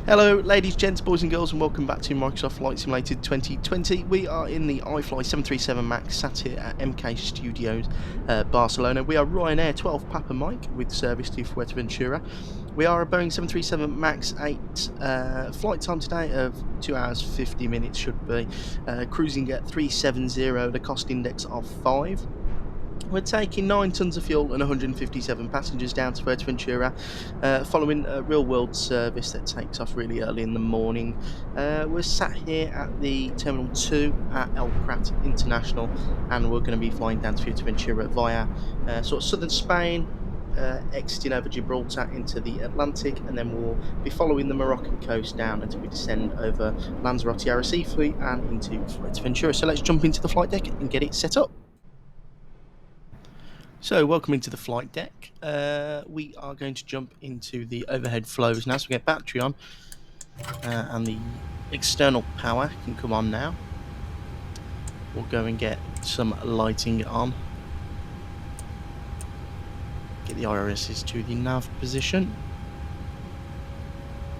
Hello ladies, gents, boys and girls, and welcome back to Microsoft Flight Simulator 2020. We are in the iFly 737 MAX, sat here at MK Studios, Barcelona. We are Ryanair 12 Papa Mike with service to Fuerteventura. We are a Boeing 737 MAX 8, flight time today of 2 hours 50 minutes should be, cruising at 370, the cost index of 5. We're taking 9 tonnes of fuel and 157 passengers down to Fuerteventura, following a real-world service that takes off really early in the morning. We're sat here at the Terminal 2 at El Prat International, and we're going to be flying down to Fuerteventura via sort of southern Spain, exiting over Gibraltar into the Atlantic, and then we'll be following the Moroccan coast down until we descend over Lanzarote Arrecife and into Fuerteventura. So let's jump into the flight deck and get it set up. So, welcome into the flight deck. We are going to jump into the overhead flows now. So we get battery on, and the external power can come on now. We'll go and get some lighting on. Get the irises to the nav position.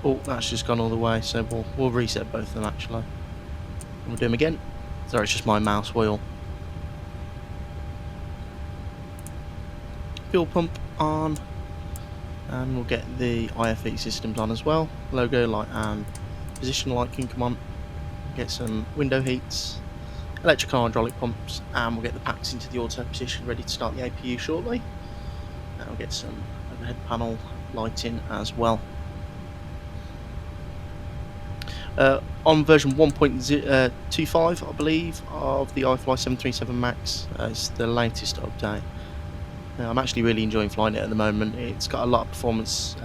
Oh, that's just gone all the way, so we'll reset both of them actually. We'll do them again. Sorry, it's just my mouse wheel. Fuel pump on, and we'll get the IFE systems on as well. Logo light and position light can come on. Get some window heats, electric and hydraulic pumps, and we'll get the packs into the auto position ready to start the APU shortly. And we'll get some overhead panel lighting as well. On version 1.25, I believe, of the iFly 737 MAX, it's the latest update. I'm actually really enjoying flying it at the moment. It's got a lot of performance.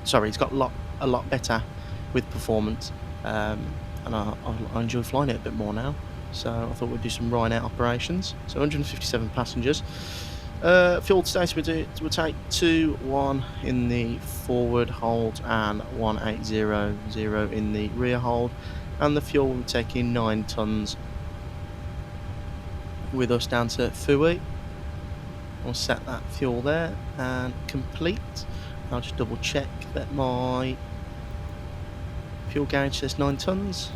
It's got a lot better with performance, and I enjoy flying it a bit more now. So I thought we'd do some Ryanair operations. So 157 passengers. Fuel today, we'll take 2-1 in the forward hold and 1800 in the rear hold, and the fuel we're taking 9 tonnes with us down to Fui. We'll set that fuel there and complete. I'll just double check that my fuel gauge says 9 tonnes,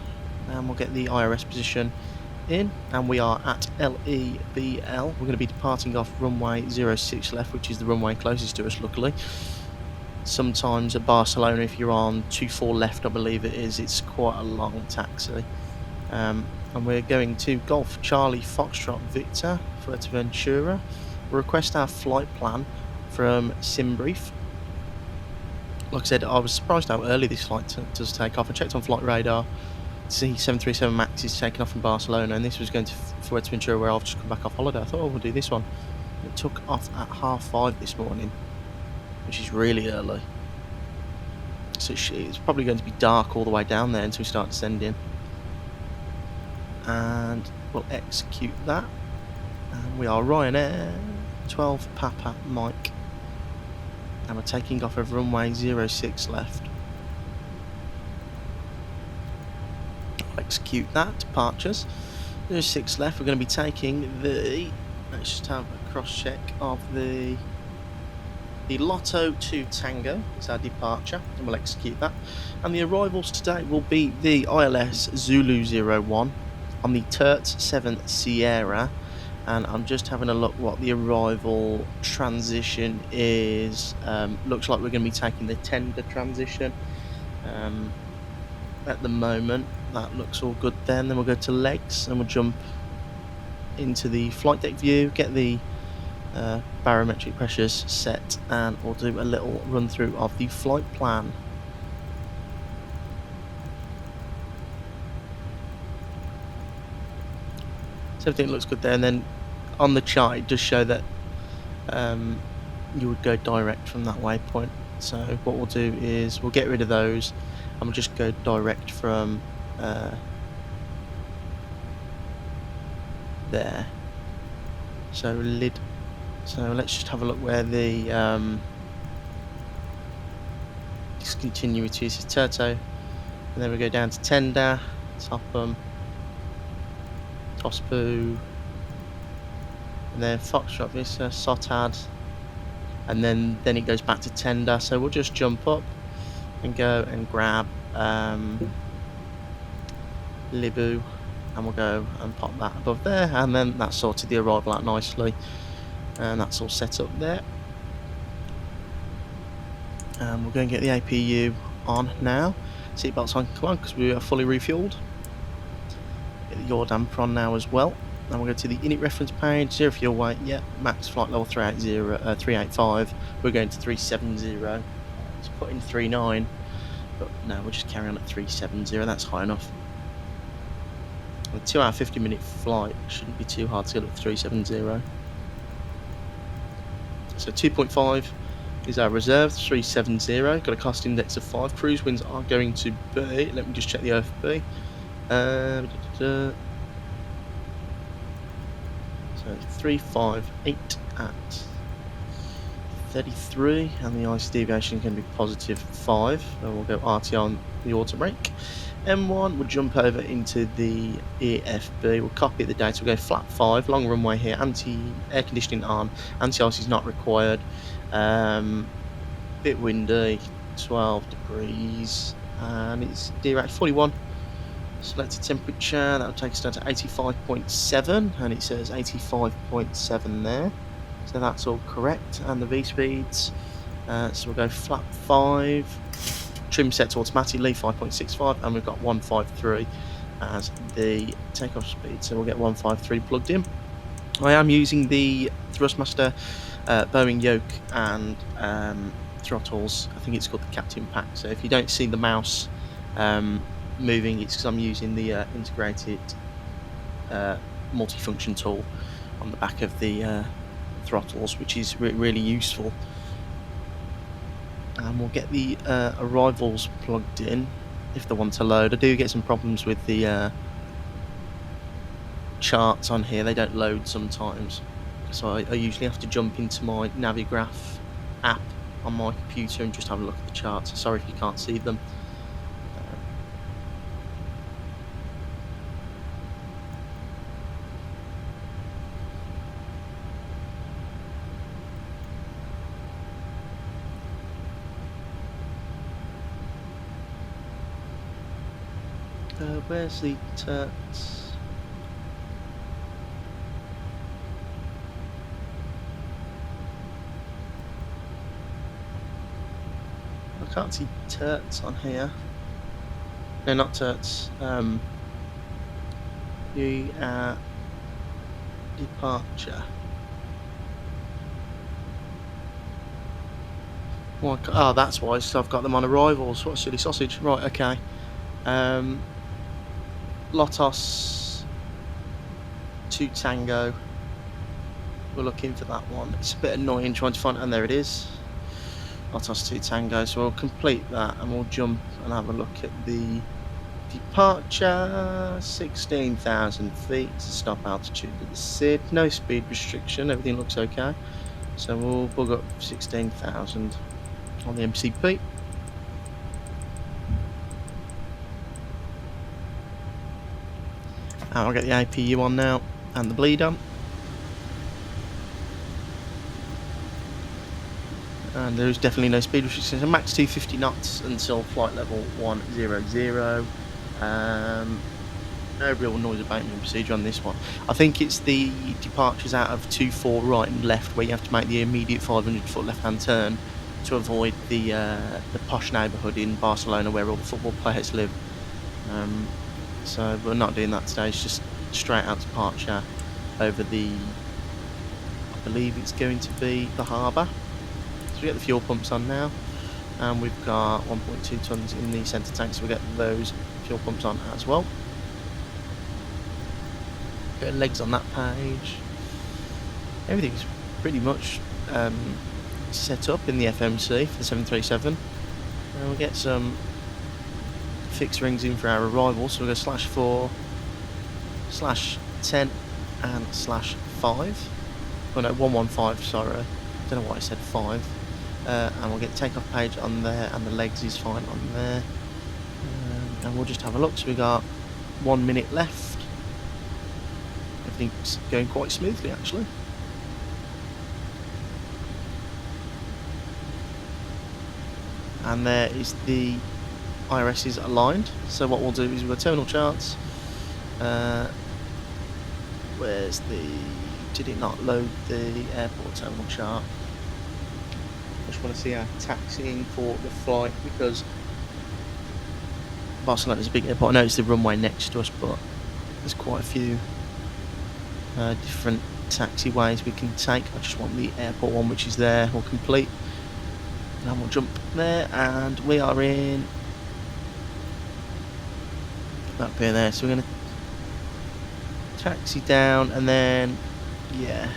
and we'll get the IRS position in, and we are at LEBL. We're going to be departing off runway 06 left, which is the runway closest to us, luckily. Sometimes at Barcelona, if you're on 24 left, I believe it is, it's quite a long taxi. And we're going to Golf Charlie Foxtrot Victor, Fuerteventura. Request our flight plan from SimBrief. Like I said, I was surprised how early this flight does take off. I checked on Flight Radar to see 737 MAX is taking off from Barcelona, and this was going to Fuerteventura, where I've just come back off holiday. I thought, oh, we'll do this one. It took off at 5:30 this morning, which is really early. So it's probably going to be dark all the way down there until we start descending. And we'll execute that. And we are Ryanair 12 Papa Mike, and we're taking off over runway 06 left. I'll execute that. Departures 06 left. We're going to be taking the, let's just have a cross check of the Lotto 2 Tango is our departure, and we'll execute that. And the arrivals today will be the ILS Zulu 01 on the TERT 7 Sierra. And I'm just having a look what the arrival transition is. Looks like we're going to be taking the tender transition at the moment. That looks all good then. Then we'll go to legs, and we'll jump into the flight deck view, get the barometric pressures set, and we'll do a little run through of the flight plan. So everything looks good there, and then on the chart it does show that you would go direct from that waypoint. So what we'll do is we'll get rid of those, and we'll just go direct from there. So let's just have a look where the discontinuity is. Turto, and then we go down to Tender, Topham, Tospu, and then Foxtrot Vista, Sotad, and then it goes back to Tender. So we'll just jump up can go and grab Libu, and we'll go and pop that above there, and then that's sorted the arrival out nicely, and that's all set up there. We're going to get the APU on now. Seatbelts on, come on, because we are fully refueled. Get the yaw damper on now as well. And we'll go to the init reference page, 0 fuel weight, yeah, max flight level 385. We're going to 370. It's put in 39, but no, we'll just carry on at 370. That's high enough. A 2 hour 50-minute flight shouldn't be too hard to get up to 370. So 2.5 is our reserve, 370. Got a cost index of 5. Cruise winds are going to be, let me just check the OFB. So 358 at 33, and the IC deviation is going to be positive 5. So we'll go RT on the auto brake. M1, we'll jump over into the EFB, we'll copy the data, we'll go flat 5, long runway here, anti-air conditioning on, anti-ice is not required, bit windy, 12 degrees, and it's DRAC 41. Selected temperature, that will take us down to 85.7, and it says 85.7 there, so that's all correct. And the V-speeds, so we'll go flat 5, trim set to automatically 5.65, and we've got 153 as the takeoff speed, so we'll get 153 plugged in. I am using the Thrustmaster Boeing yoke and throttles. I think it's called the Captain Pack, so if you don't see the mouse moving, it's because I'm using the integrated multifunction tool on the back of the throttles, which is really useful. And we'll get the arrivals plugged in if they want to load. I do get some problems with the charts on here, they don't load sometimes, so I usually have to jump into my Navigraph app on my computer and just have a look at the charts. Sorry if you can't see them. Where's the turts? I can't see turts on here. No, not turts. The departure. Oh, that's why. So I've got them on arrivals. What a silly sausage. Right, okay. Lotos 2 Tango. We're looking for that one. It's a bit annoying trying to find it, and there it is. Lotos 2 Tango. So we'll complete that and we'll jump and have a look at the departure. 16,000 feet. It's a stop altitude at the SID. No speed restriction. Everything looks okay. So we'll bug up 16,000 on the MCP. And I'll get the APU on now and the bleed on. And there's definitely no speed restrictions. So max 250 knots until flight level 100. No real noise abatement procedure on this one. I think it's the departures out of 24 right and left where you have to make the immediate 500-foot left-hand turn to avoid the posh neighbourhood in Barcelona where all the football players live. So we're not doing that today. It's just straight out departure over the, I believe it's going to be the harbour. So we get the fuel pumps on now, and we've got 1.2 tons in the centre tank, so we get those fuel pumps on as well. Got legs on that page. Everything's pretty much set up in the FMC for the 737, and we'll get some fixed rings in for our arrival. So we'll go /4, /10 and /5. Oh no, 115, sorry, don't know why I said 5. And we'll get the takeoff page on there, and the legs is fine on there, and we'll just have a look. So we got 1 minute left. Everything's going quite smoothly actually. and there is the IRS is aligned. So what we'll do is we'll go terminal charts. Where's the... Did it not load the airport terminal chart? I just want to see our taxiing for the flight, because Barcelona is a big airport. I know it's the runway next to us, but there's quite a few different taxiways we can take. I just want the airport one, which is there, or complete. And then we'll jump there, and we are in up here there. So we're going to taxi down, and then yeah,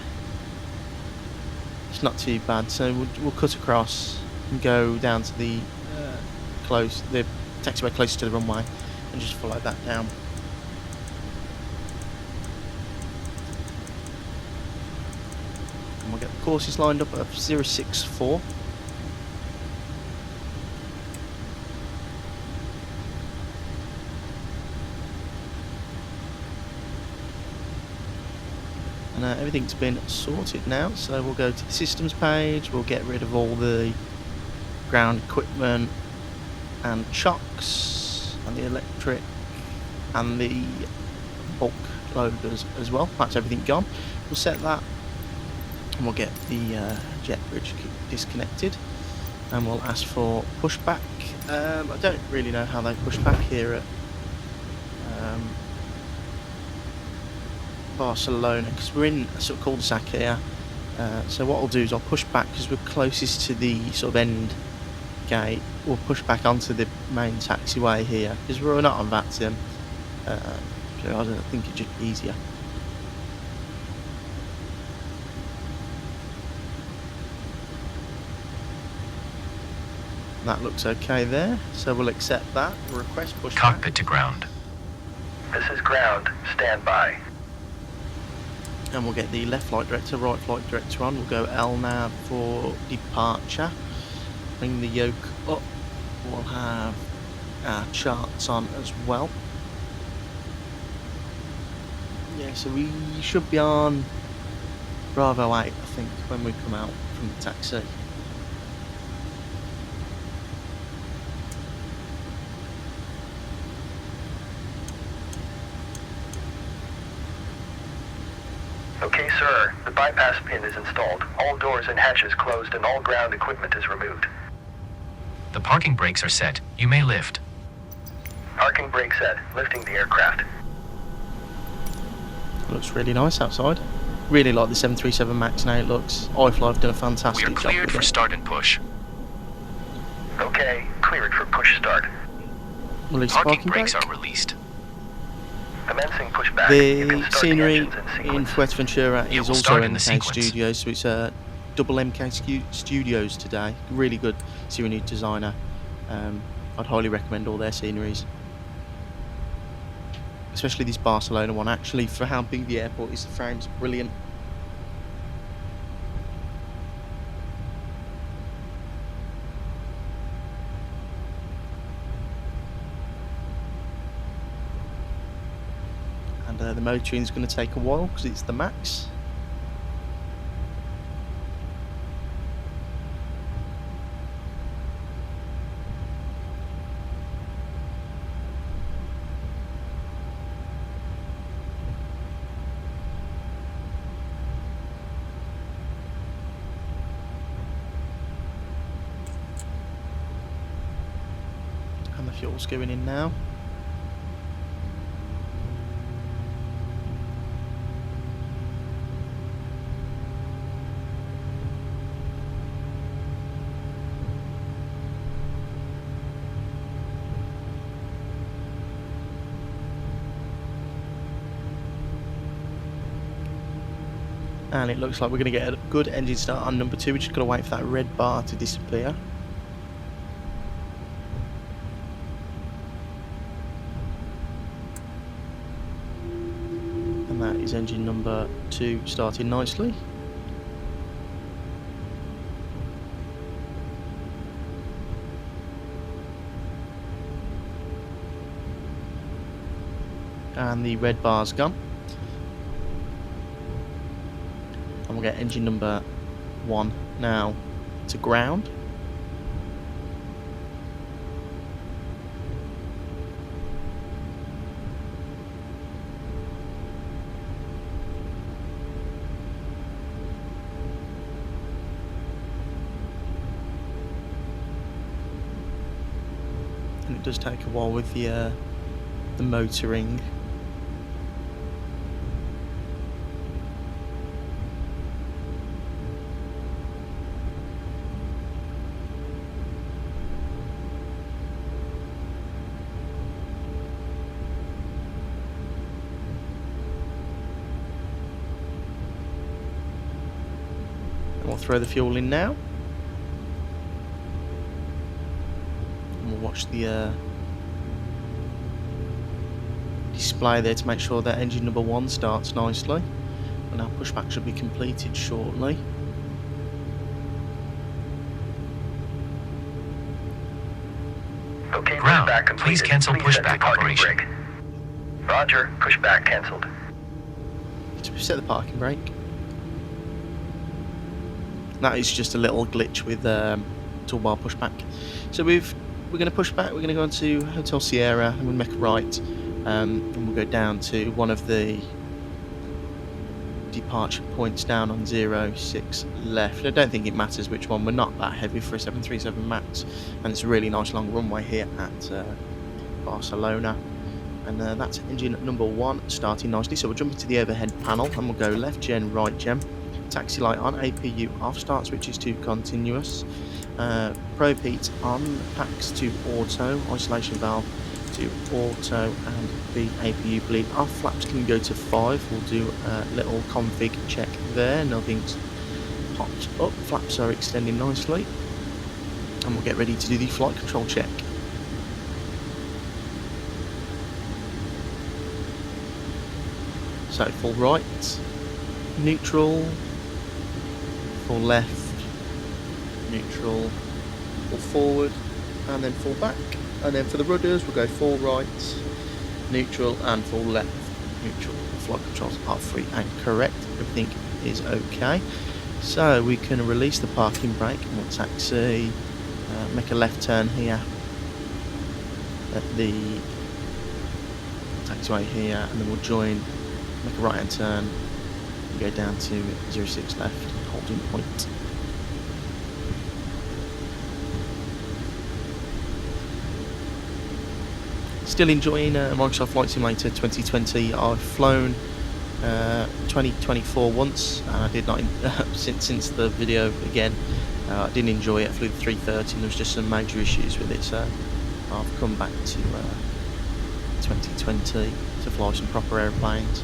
it's not too bad. So we'll cut across and go down to the taxiway closest to the runway, and just follow that down. And we'll get the courses lined up of 064. And everything's been sorted now, so we'll go to the systems page. We'll get rid of all the ground equipment and chocks and the electric and the bulk loaders as well. That's everything gone. We'll set that, and we'll get the jet bridge disconnected, and we'll ask for pushback. I don't really know how they push back here at Barcelona, because we're in a sort of cul-de-sac here. So what I'll do is I'll push back, because we're closest to the sort of end gate. We'll push back onto the main taxiway here, because we're not on VATSIM. So I don't think it's just easier. That looks okay there, so we'll accept that. We'll request pushback. Cockpit to ground. This is ground. Stand by. And we'll get the left flight director, right flight director on. We'll go LNAV for departure. Bring the yoke up. We'll have our charts on as well. Yeah, so we should be on Bravo 8, I think, when we come out from the taxi. Okay, sir. The bypass pin is installed. All doors and hatches closed, and all ground equipment is removed. The parking brakes are set. You may lift. Parking brake set. Lifting the aircraft. Looks really nice outside. Really like the 737 MAX now it looks. iFly have done a fantastic We are job cleared with for it. start and push. Okay, cleared for push start. Release Parking parking brakes brake. are released. Commencing pushback. You The can start scenery the engines in in sequence. Fuerteventura Yeah, is we'll also start in the MK sequence. Studios, so it's double MK Studios today. Really good scenery designer. I'd highly recommend all their sceneries, especially this Barcelona one. Actually, for how big the airport is, the frame's brilliant. And the motoring's going to take a while because it's the MAX. And the fuel's going in now. And it looks like we're going to get a good engine start on number 2. We're just going to wait for that red bar to disappear. And that is engine number 2 starting nicely. And the red bar's gone. And we'll get engine number 1 now to ground. it does take a while with the motoring. We'll throw the fuel in now, and we'll watch the display there to make sure that engine number 1 starts nicely, and our pushback should be completed shortly. Okay, Ground, pushback completed. please cancel set pushback the parking operation. brake. Roger, pushback cancelled. So we set the parking brake. That is just a little glitch with toolbar pushback. So we're going to push back. We're going to go into Hotel Sierra, and we'll make a right, and we'll go down to one of the departure points down on 06 left. I don't think it matters which one. We're not that heavy for a 737 MAX, and it's a really nice long runway here at Barcelona. And that's engine number 1 starting nicely. So we'll jump into the overhead panel, and we'll go left gen, right gen. Taxi light on, APU off, start switches to continuous, probe heat on, packs to auto, isolation valve to auto, and the APU bleed off. Flaps can go to 5. We'll do a little config check there. Nothing's popped up. Flaps are extending nicely, and we'll get ready to do the flight control check. So full right, neutral, full left, neutral, full forward, and then full back. And then for the rudders, we'll go full right, neutral, and full left. Neutral. Flight controls are free and correct. Everything is okay. So we can release the parking brake, and we'll taxi, make a left turn here at the taxiway here, and then we'll join, make a right hand turn, and go down to 06 left, holding point. Still enjoying Microsoft Flight Simulator 2020. I've flown 2024 once, and I did not since the video again. I didn't enjoy it. I flew the 330, and there was just some major issues with it, so I've come back to 2020 to fly some proper airplanes.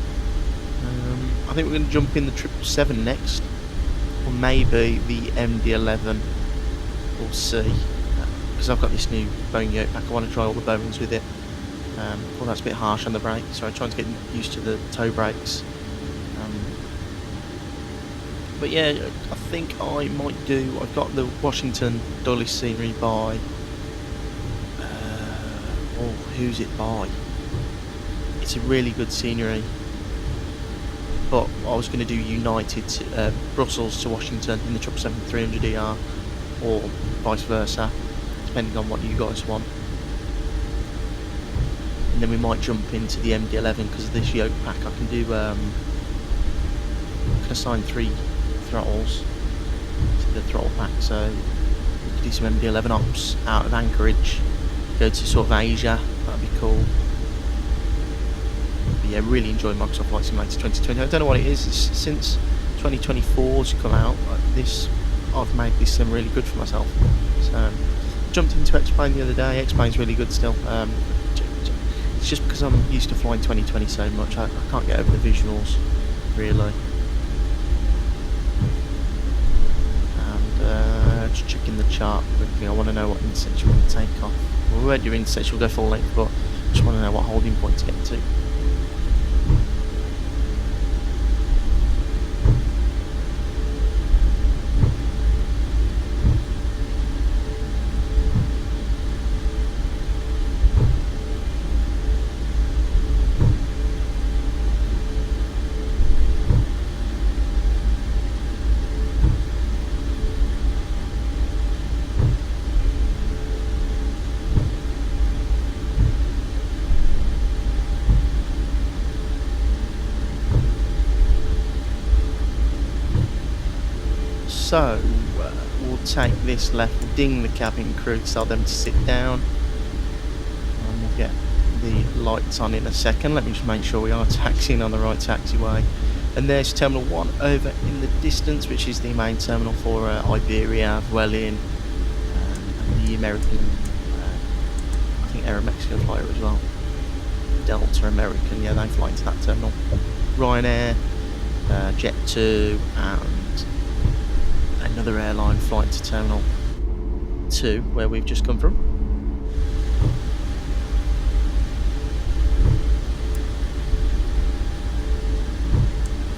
I think we're going to jump in the 777 next, or maybe the MD-11. We'll see, because I've got this new Boeing yoke pack. I want to try all the Boeings with it. Well, that's a bit harsh on the brake, so I'm trying to get used to the toe brakes. But yeah, I think I might do. I've got the Washington Dulles scenery by. Who's it by? It's a really good scenery. But I was going to do United to, Brussels to Washington in the 777-300ER, or vice versa, depending on what you guys want. And then we might jump into the MD-11 because of this yoke pack. I can do, I can assign 3 throttles to the throttle pack, so we could do some MD-11 ops out of Anchorage, go to sort of Asia. That'd be cool. But yeah, really enjoy Microsoft Flight Simulator 2020. I don't know what it is. Since 2024's come out, I've made this sim really good for myself. So jumped into X-Plane the other day. X-Plane's really good still. It's just because I'm used to flying 2020 so much, I can't get over the visuals, really. And just checking the chart quickly. I want to know what insets you want to take off. Well, we won't do insets, we'll go full length, but I just want to know what holding point to get to. So, we'll take this left, ding the cabin crew, tell them to sit down, the lights on in a second. Let me just make sure we are taxiing on the right taxiway. And there's Terminal 1 over in the distance, which is the main terminal for Iberia, Vueling, and the American, I think Aeromexico fly as well. Delta American, yeah, they fly into that terminal. Ryanair, Jet2, and another airline flying to Terminal 2, where we've just come from.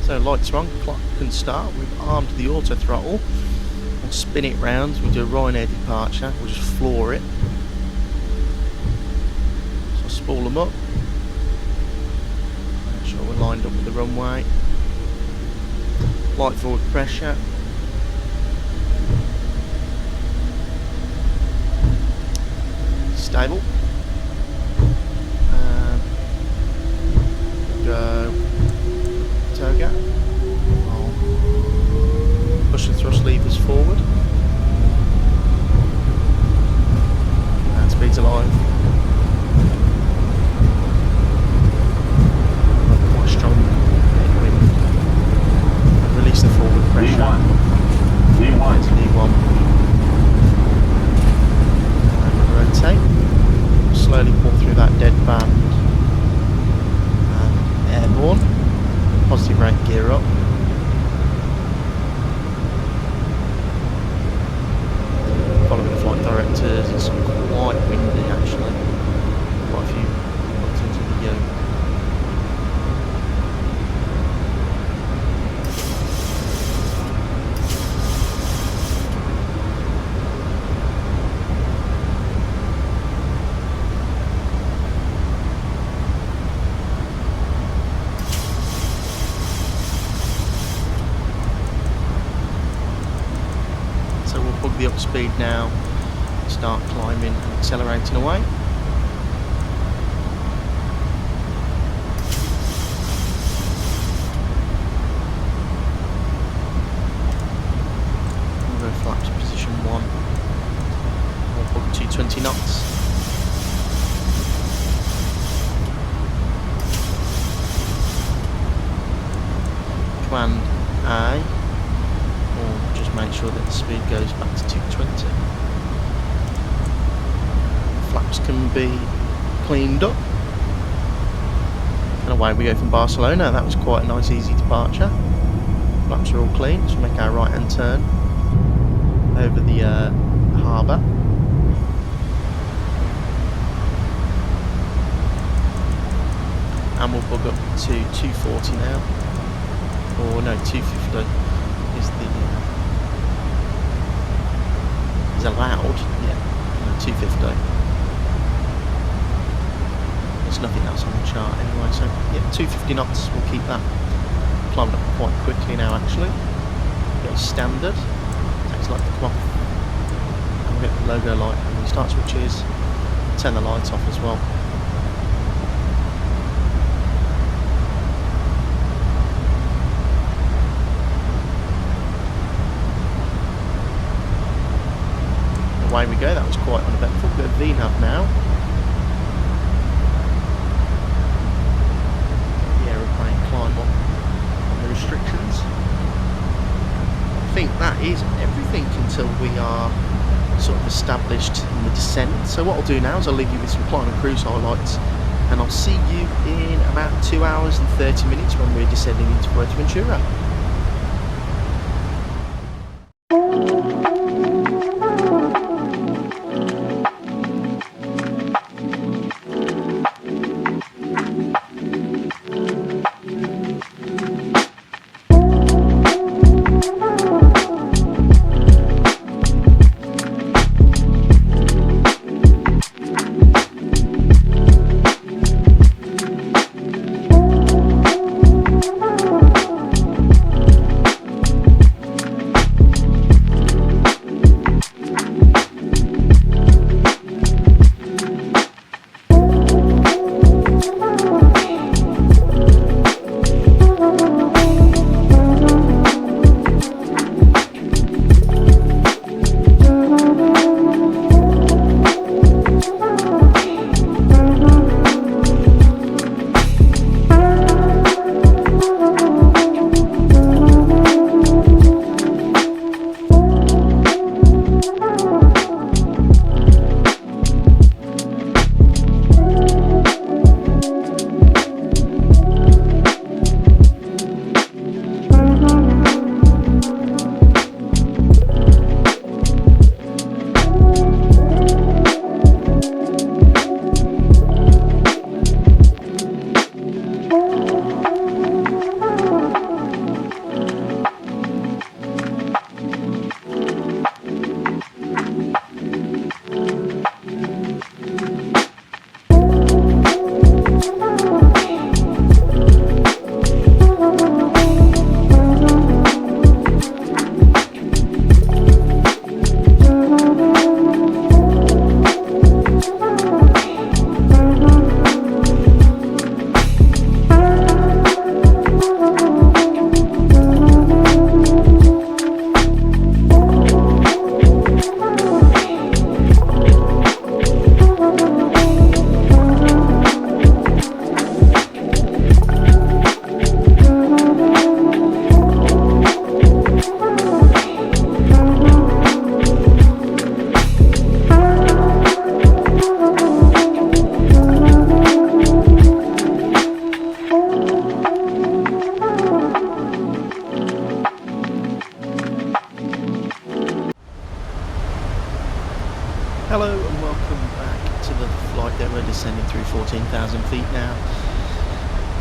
So lights are on, clock can start. We've armed the auto throttle. We'll spin it round. We'll do a Ryanair departure. We'll just floor it. So I'll spool them up. Make sure we're lined up with the runway. Light forward pressure. Stable. Go. Toga. I'll push the thrust levers forward. And speed's alive. Quite strong headwind. Release the forward pressure. V1. V1. And rotate. Slowly pull through that dead band. And airborne. Positive rate gear up. Following the flight directors, it's quite windy actually. Quite a few buttons in the yoke. The up speed now, start climbing and accelerating away. We'll go flaps position 1. We'll book 220 knots. Command A. Make sure that the speed goes back to 220. Flaps can be cleaned up. And away we go from Barcelona. That was quite a nice easy departure. Flaps are all clean, so make our right hand turn over the harbour. And we'll bug up to 240 now. Or no, 250 is the allowed, yeah, 250. There's nothing else on the chart anyway, so yeah, 250 knots, we'll keep that. Climbing up quite quickly now actually. Go standard, takes light to come off. And we'll get the logo light and the start switches, turn the lights off as well. Away we go, that was quite uneventful. Bit of VNAV now. The aeroplane climb up on the restrictions. I think that is everything until we are sort of established in the descent. So what I'll do now is I'll leave you with some climb and cruise highlights, and I'll see you in about 2 hours and 30 minutes when we're descending into Fuerteventura. Hello and welcome back to the flight demo, descending through 14,000 feet now.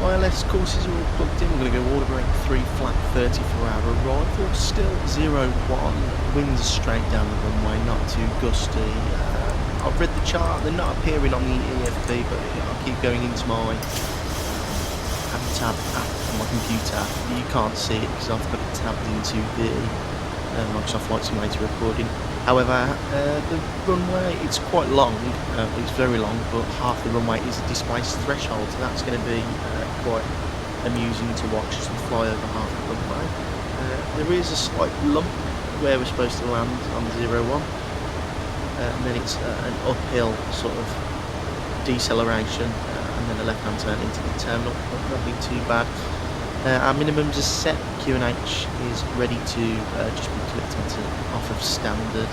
ILS courses are all plugged in. We're going to go order break 3 flat 30 for our arrival. Still 0-1, winds straight down the runway, not too gusty. I've read the chart, they're not appearing on the EFB, but I'll keep going into my tab app on my computer. You can't see it because I've got it tabbed into the Microsoft Flight Simulator recording. However, the runway, it's quite long, it's very long, but half the runway is a displaced threshold, so that's going to be quite amusing to watch as we fly over half the runway. There is a slight lump where we're supposed to land on 0-1, and then it's an uphill sort of deceleration, and then a left-hand turn into the terminal, but nothing too bad. Our minimums are set. QNH is ready to just be clicked into off of standard.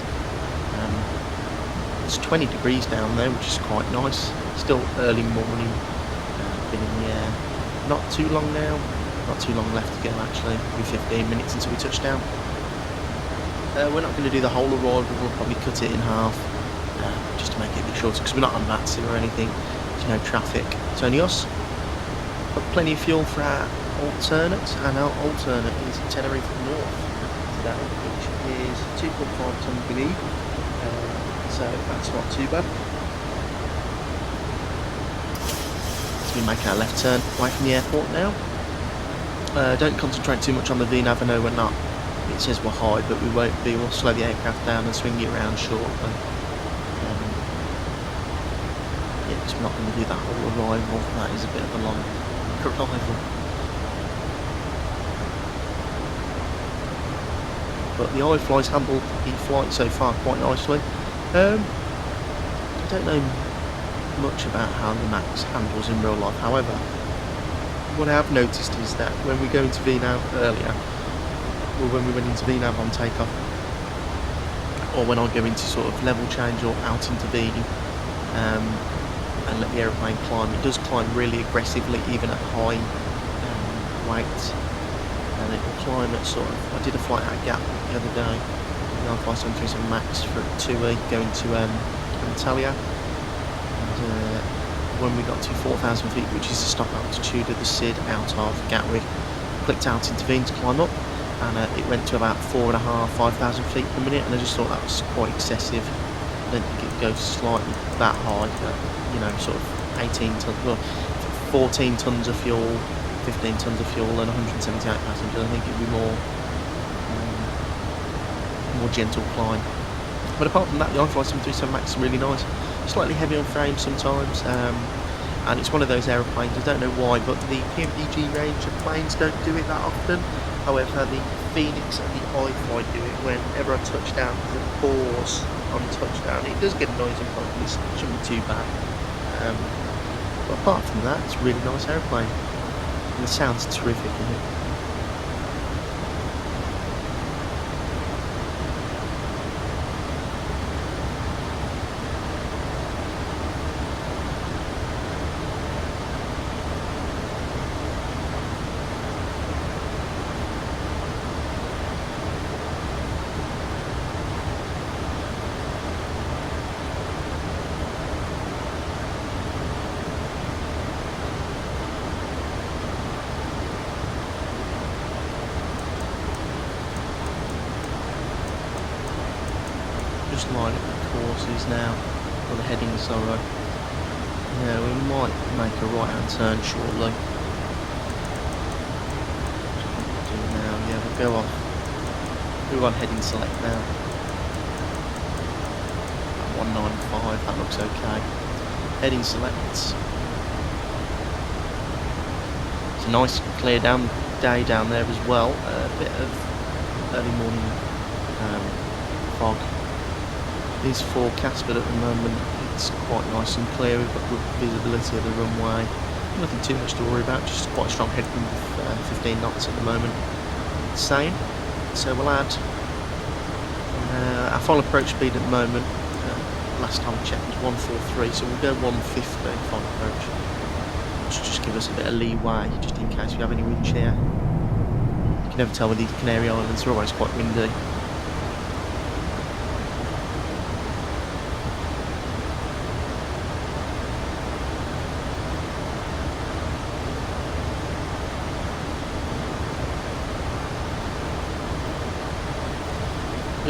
It's 20 degrees down there, which is quite nice. Still early morning. Been in the air not too long now. Not too long left to go actually. Maybe 15 minutes until we touch down. We're not going to do the whole arrival. We'll probably cut it in half just to make it a bit shorter because we're not on Matsu or anything. There's no traffic. It's only us. Got plenty of fuel for our alternate, and our alternate is Tenerife North today, which is 2.5 tonnes we need, so that's not too bad. So we make our left turn away from the airport now. Don't concentrate too much on the VNAV. I know we're not, it says we're high, but we won't be. We'll slow the aircraft down and swing it around shortly. Yeah, because we're not going to do that whole arrival. That is a bit of a long arrival. But the iFly's handled the flight so far quite nicely. I don't know much about how the Max handles in real life. However, what I have noticed is that when we go into VNAV earlier, or when we went into VNAV on takeoff, or when I go into sort of level change or out into V, and let the aeroplane climb, it does climb really aggressively even at high weights. And it will climb at sort of, I did a flight out Gap the other day, the iFly 737 Max for 2E going to Antalya, and when we got to 4,000 feet, which is the stop altitude of the SID out of Gatwick, clicked out into V to climb up, and it went to about 4,500–5,000 feet per minute, and I just thought that was quite excessive. I don't think it goes slightly that high, but, you know, sort of 18 tons, well, 14 tons of fuel, 15 tons of fuel and 178 passengers. I think it'd be more gentle climb. But apart from that, the iFly 737 Max is really nice. Slightly heavy on frame sometimes, and it's one of those aeroplanes, I don't know why, but the PMDG range of planes don't do it that often. However, the Phoenix and the iFly do it whenever I touch down. There's a pause on touchdown. It does get a noise input, but it shouldn't be too bad. But apart from that, it's a really nice aeroplane. And the sound's terrific in it. Just line up the courses now, or the heading, sorry. Yeah, we might make a right-hand turn shortly. Do now, yeah, we'll go off. We're on heading select now. 195, that looks okay. Heading select. It's a nice clear day down there as well. A bit of early morning fog is forecast, but at the moment it's quite nice and clear. We've got good visibility of the runway. Nothing too much to worry about, just quite a strong headwind with 15 knots at the moment. Same. So we'll add our final approach speed at the moment. Last time I checked was 143, so we'll go 150 final approach. Which will just give us a bit of leeway, just in case we have any wind shear. You can never tell with these Canary Islands, they're always quite windy.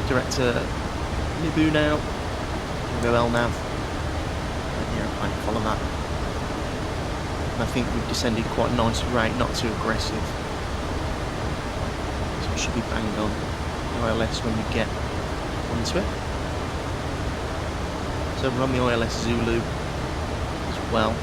go direct to Livery now. Go LNAV. And the aeroplane follow that. And I think we've descended quite a nice rate, not too aggressive. So we should be banged on the ILS when we get onto it. So we're on the ILS Zulu as well.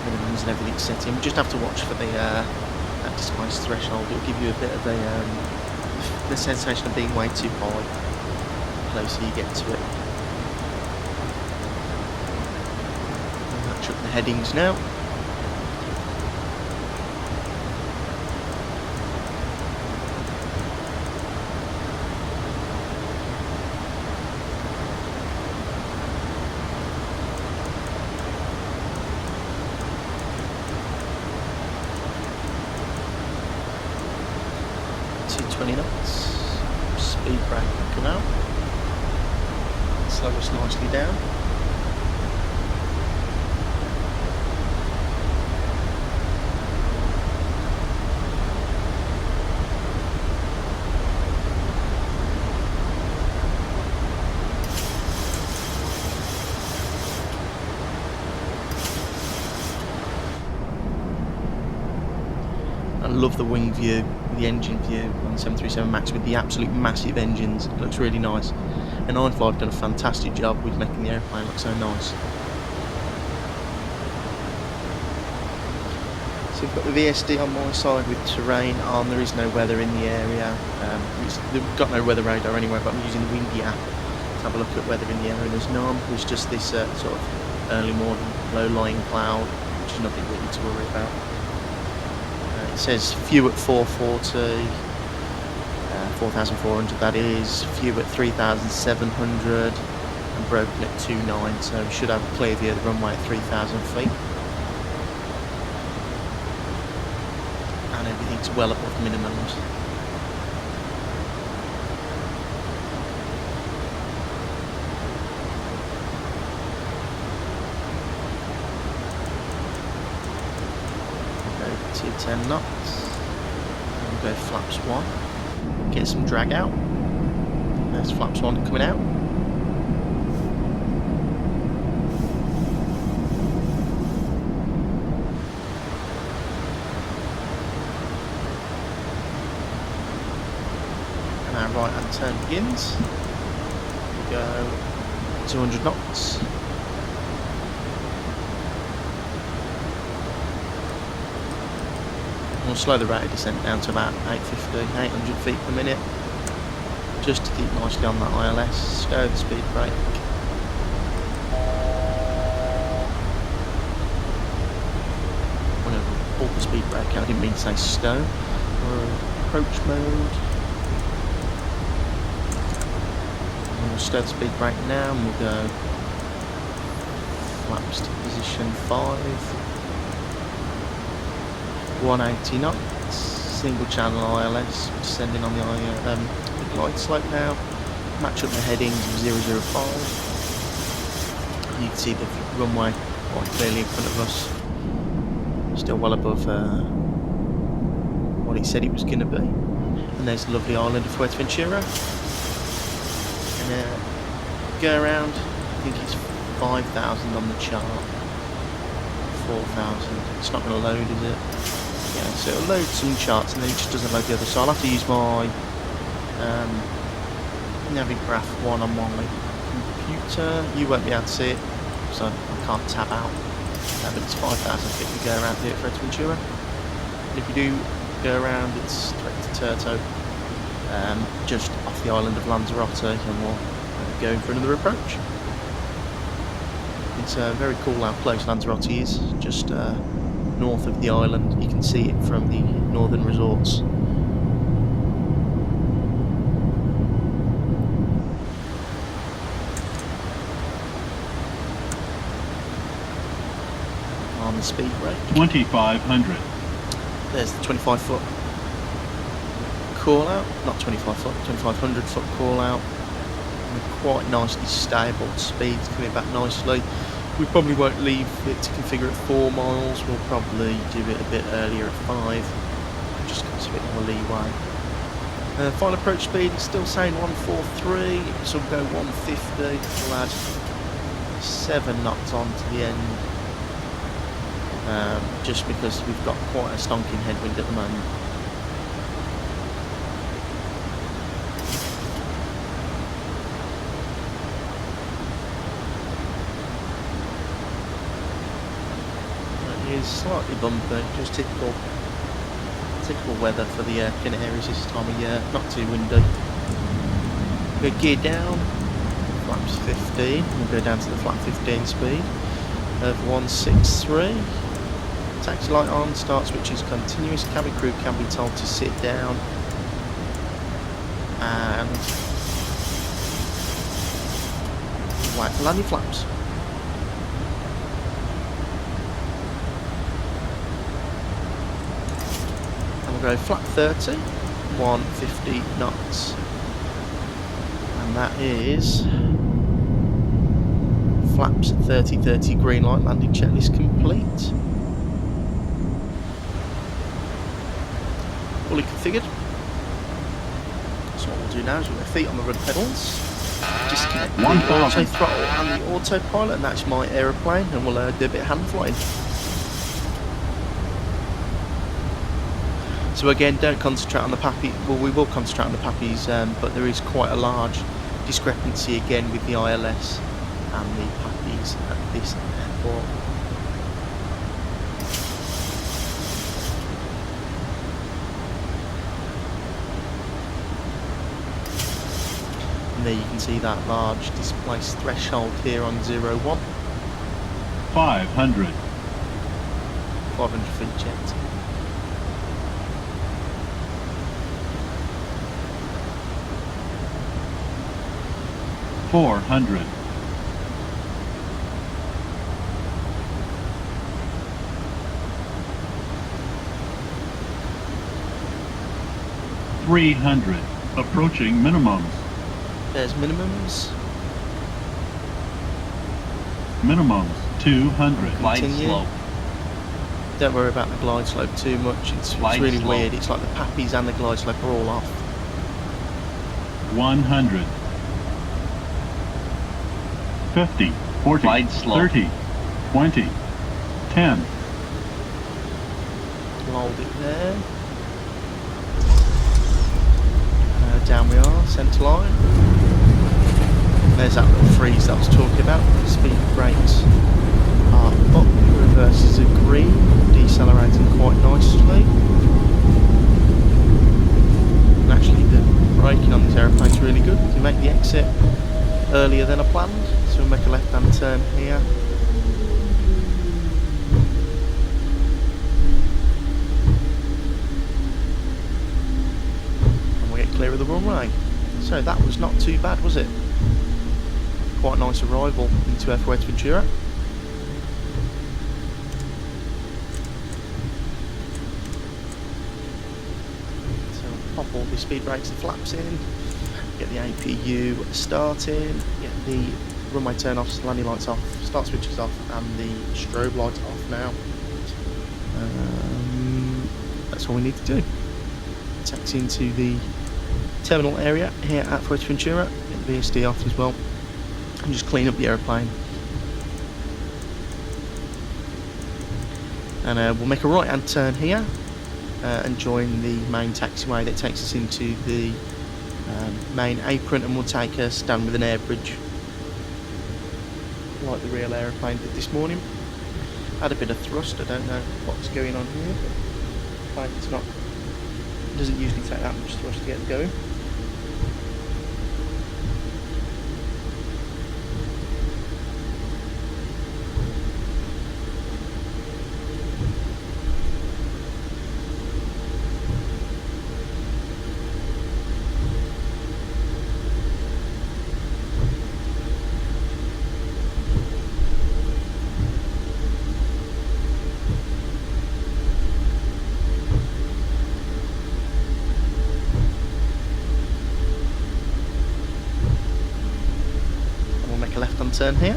Minimums and everything set in. We just have to watch for the that disguise threshold. It'll give you a bit of the sensation of being way too high the closer you get to it. I'll match up the headings now. Speed brake come out. Slow us nicely down. I love the wing view, the engine view on the 737 MAX with the absolute massive engines. It looks really nice. And iFly have done a fantastic job with making the airplane look so nice. So we've got the VSD on my side with terrain on. There is no weather in the area. We've got no weather radar anyway, but I'm using the Windy app to have a look at weather in the area. There's none. There's just this sort of early morning low-lying cloud, which is nothing really to worry about. It says few at 440, 4,400 that is, few at 3,700 and broken at 29, so we should have a clear view of the runway at 3,000 feet. And everything's well above minimums. Go to 10 knots, and we'll go flaps 1. Get some drag out. There's flaps 1 coming out. And our right hand turn begins. We go 200 knots. We'll slow the rate of descent down to about 800 feet per minute, just to keep nicely on that ILS. Stow the speed brake. I'm going to pull the speed brake out, I didn't mean to say stow. We're in approach mode. And we'll stow the speed brake now, and we'll go flaps to position 5. 180 knots, single channel ILS, descending on the glide slope now. Match up the headings of 005. You can see the runway quite clearly in front of us, still well above what it said it was going to be. And there's the lovely island of Fuerteventura. And go around, I think it's 5,000 on the chart, 4,000. It's not going to load, is it? Yeah, so it'll load some charts and then it just doesn't load the other. So I'll have to use my Navigraph 1 on my computer. You won't be able to see it, so I can't tab out. But it's 5,000 feet to go around here at Fuerteventura. And if you do go around, it's direct to Turto, just off the island of Lanzarote, and we'll go in for another approach. It's very cool how close Lanzarote is, just north of the island. You can see it from the northern resorts. On the speed brake. 2,500. There's the 25-foot call out, not 25 foot, 2,500 foot call out. Quite nicely stable, speeds coming back nicely. We probably won't leave it to configure at 4 miles, we'll probably do it a bit earlier at 5, just gives a bit more leeway. Final approach speed is still saying 143, so we'll go 150, we'll add 7 knots on to the end, just because we've got quite a stonking headwind at the moment. It is slightly bumpy, just typical weather for the Canaries this time of year, not too windy. We'll go gear down, flaps 15, we'll go down to the flap 15 speed of 163. Taxi light on, start switch is continuous, cabin crew can be told to sit down, and wait for landing flaps. Go flat 30, 150 knots, and that is flaps 30, green light, landing checklist complete. Fully configured. So what we'll do now is with our feet on the rudder pedals, disconnect the auto throttle and the autopilot, and that's my aeroplane, and we'll do a bit of hand flying. So again, don't concentrate on the PAPI, well we will concentrate on the PAPIs, but there is quite a large discrepancy again with the ILS and the PAPIs at this airport. And there you can see that large displaced threshold here on 01. 500. 500 feet jet. $400. 300. Approaching minimums. There's minimums. Minimums 200. Glide Continue. slope. Don't worry about the glide slope too much. It's Glide really slope. weird. It's like the PAPIs and the glide slope are all off. 100. 50. 40. Glide slope. 30. 20. 10. Hold it there. Down we are, centre line. There's that little freeze that I was talking about. Speed brakes are up, reverses are green, decelerating quite nicely. And actually the braking on this aeroplane is really good. We make the exit earlier than I planned, so we'll make a left-hand turn here. Clear of the runway. So that was not too bad, was it? Quite a nice arrival into Fuerteventura. So pop all the speed brakes and flaps in, get the APU starting, get the runway turn offs, landing lights off, start switches off, and the strobe lights off now. That's all we need to do. Taxi into the terminal area here at Fuerteventura, get the VSD off as well, and just clean up the aeroplane. And we'll make a right hand turn here and join the main taxiway that takes us into the main apron, and will take us down with an air bridge like the real aeroplane did this morning. Had a bit of thrust, I don't know what's going on here, but it's not, it doesn't usually take that much thrust to get going. Turn here.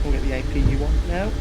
We'll get the APU on now.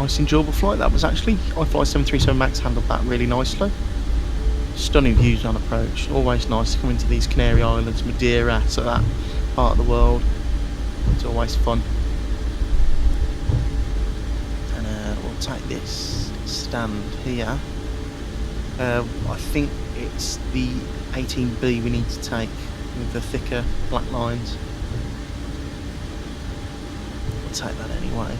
nice enjoyable flight that was actually. iFly 737 MAX handled that really nicely. Stunning views on approach. Always nice to come into these Canary Islands, Madeira, to that part of the world. It's always fun. And we'll take this stand here. I think it's the 18B we need to take with the thicker black lines. We'll take that anyway.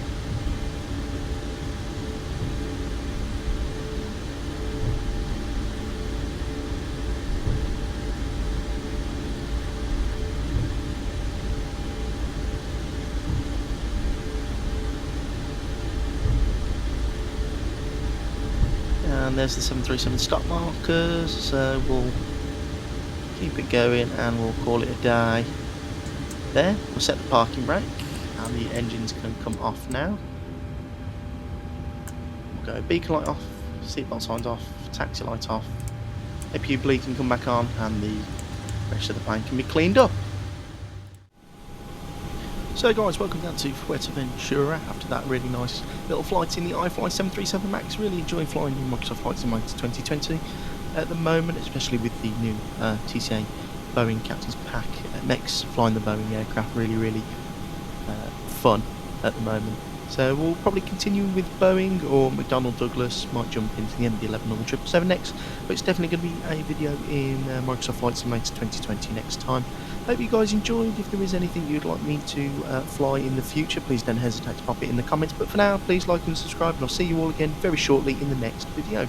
And there's the 737 stop markers, so we'll keep it going and we'll call it a day. There, we'll set the parking brake and the engine's going to come off now. We'll go beacon light off, seatbelt signs off, taxi light off, APU can come back on, and the rest of the plane can be cleaned up. So guys, welcome down to Fuerteventura after that really nice little flight in the iFly 737 MAX. Really enjoying flying in Microsoft Flight Simulator 2020 at the moment, especially with the new TCA Boeing Captain's Pack. Makes flying the Boeing aircraft really fun at the moment. So we'll probably continue with Boeing, or McDonnell Douglas might jump into the MD-11 or the 777 next, but it's definitely going to be a video in Microsoft Flight Simulator 2020 next time. Hope you guys enjoyed. If there is anything you'd like me to fly in the future, please don't hesitate to pop it in the comments. But for now, please like and subscribe, and I'll see you all again very shortly in the next video.